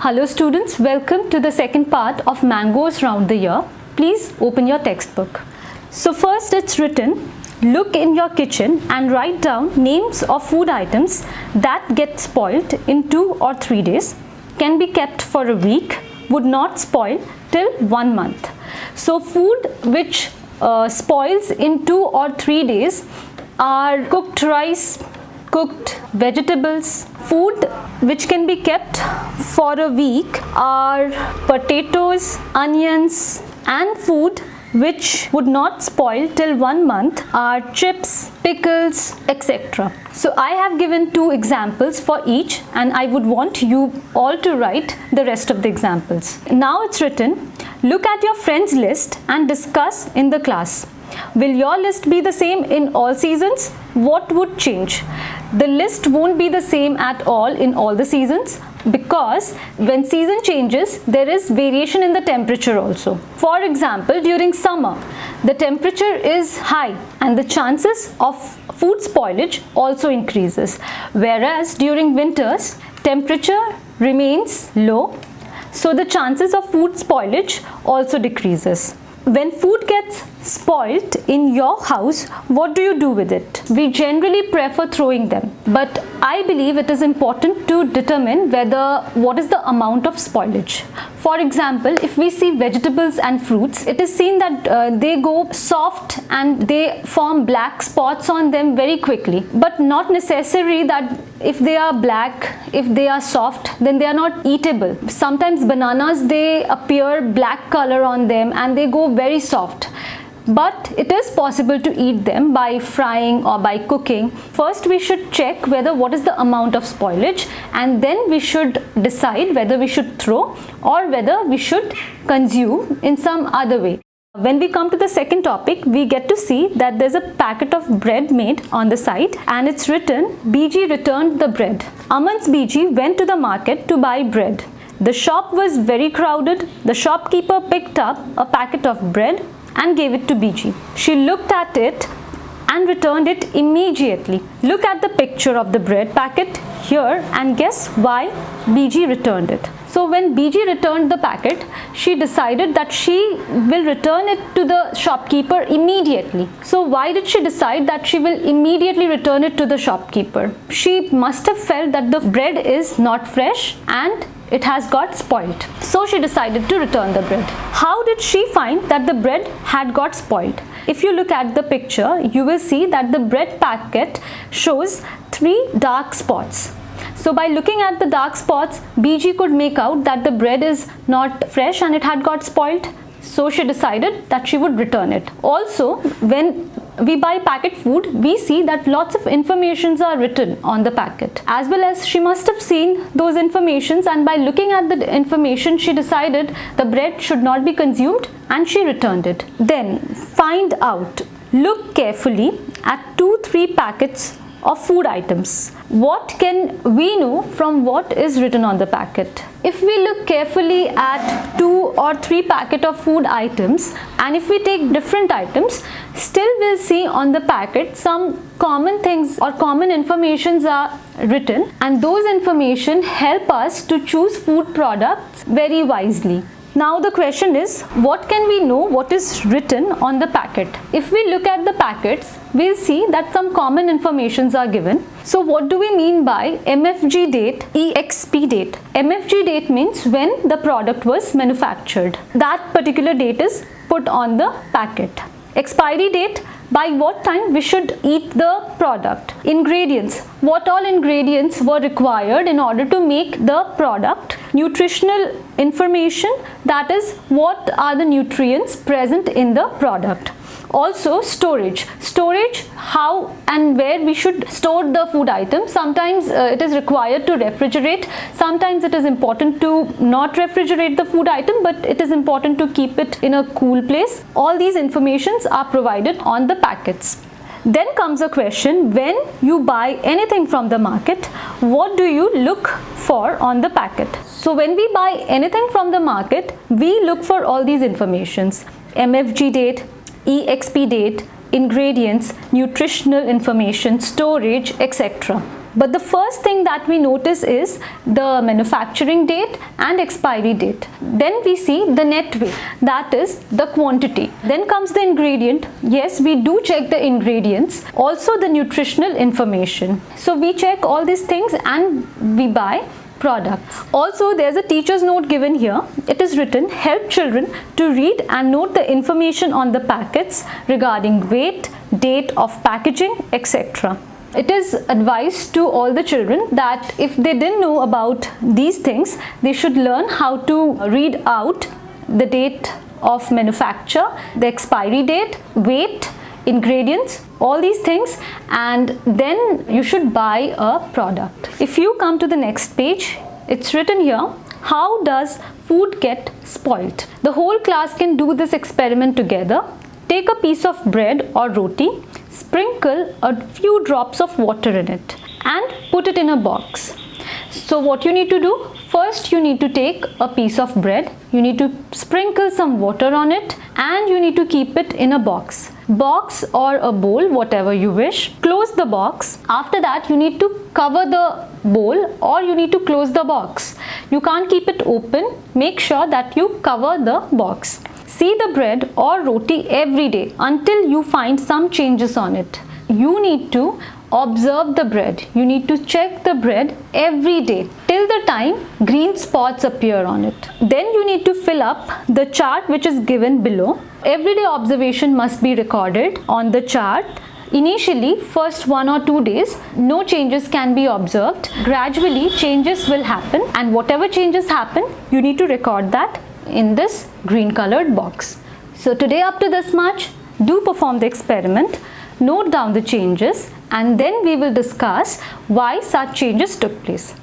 Hello students, welcome to the second part of Mangoes Round the Year. Please open your textbook. So first it's written, look in your kitchen and write down names of food items that get spoiled in 2 or 3 days, can be kept for a week, would not spoil till 1 month. So food which spoils in 2 or 3 days are cooked rice, cooked vegetables. Food which can be kept for a week are potatoes, onions, and food which would not spoil till 1 month are chips, pickles, etc. So I have given 2 examples for each and I would want you all to write the rest of the examples. Now it's written, look at your friends list and discuss in the class. Will your list be the same in all seasons? What would change? The list won't be the same at all in all the seasons because when season changes, there is variation in the temperature also. For example, during summer, the temperature is high and the chances of food spoilage also increases. Whereas during winters, temperature remains low, so the chances of food spoilage also decreases. When food gets spoiled in your house, what do you do with it? We generally prefer throwing them, but I believe it is important to determine what is the amount of spoilage. For example, if we see vegetables and fruits, it is seen that they go soft and they form black spots on them very quickly, but not necessary that if they are black, if they are soft, then they are not eatable. Sometimes bananas, they appear black color on them and they go very soft. But it is possible to eat them by frying or by cooking. First we should check what is the amount of spoilage, and then we should decide whether we should throw or whether we should consume in some other way. When we come to the second topic, we get to see that there's a packet of bread made on the side and it's written, BG returned the bread. Aman's BG went to the market to buy bread. The shop was very crowded. The shopkeeper picked up a packet of bread and gave it to BG. She looked at it and returned it immediately. Look at the picture of the bread packet here and guess why BG returned it. So when BG returned the packet, she decided that she will return it to the shopkeeper immediately. So why did she decide that she will immediately return it to the shopkeeper? She must have felt that the bread is not fresh and it has got spoiled. So she decided to return the bread. How did she find that the bread had got spoiled? If you look at the picture, you will see that the bread packet shows 3 dark spots. So by looking at the dark spots, BG could make out that the bread is not fresh and it had got spoiled. So she decided that she would return it. Also, when we buy packet food, we see that lots of informations are written on the packet. As well as she must have seen those informations, and by looking at the information, she decided the bread should not be consumed and she returned it. Then find out, look carefully at 2-3 packets of food items. What can we know from what is written on the packet? If we look carefully at 2 or 3 packet of food items, and if we take different items, still we'll see on the packet some common things or common informations are written, and those information help us to choose food products very wisely. Now the question is, what can we know what is written on the packet? If we look at the packets, we'll see that some common informations are given. So what do we mean by MFG date, EXP date? MFG date means when the product was manufactured. That particular date is put on the packet. Expiry date, by what time we should eat the product. Ingredients, what all ingredients were required in order to make the product. Nutritional information, that is what are the nutrients present in the product. Also storage, how and where we should store the food item. Sometimes it is required to refrigerate, sometimes it is important to not refrigerate the food item, but it is important to keep it in a cool place. All these informations are provided on the packets. Then comes a question, when you buy anything from the market, what do you look for on the packet? So when we buy anything from the market, we look for all these informations: MFG date, EXP date, ingredients, nutritional information, storage, etc. But the first thing that we notice is the manufacturing date and expiry date. Then we see the net weight, that is the quantity. Then comes the ingredient. Yes, we do check the ingredients. Also the nutritional information. So we check all these things and we buy products. Also, there's a teacher's note given here. It is written, help children to read and note the information on the packets regarding weight, date of packaging, etc. It is advised to all the children that if they didn't know about these things, they should learn how to read out the date of manufacture, the expiry date, weight, ingredients, all these things, and then you should buy a product. If you come to the next page, it's written here, how does food get spoiled? The whole class can do this experiment together. Take a piece of bread or roti, sprinkle a few drops of water in it and put it in a box. So what you need to do? First, you need to take a piece of bread, you need to sprinkle some water on it, and you need to keep it in a box or a bowl, whatever you wish. Close the box. After that, you need to cover the bowl or you need to close the box. You can't keep it open. Make sure that you cover the box. See the bread or roti every day until you find some changes on it. You need to observe the bread. You need to check the bread every day till the time green spots appear on it. Then you need to fill up the chart which is given below. Everyday observation must be recorded on the chart. Initially, first 1 or 2 days, no changes can be observed. Gradually, changes will happen, and whatever changes happen, you need to record that in this green colored box. So today up to this much, do perform the experiment, note down the changes, and then we will discuss why such changes took place.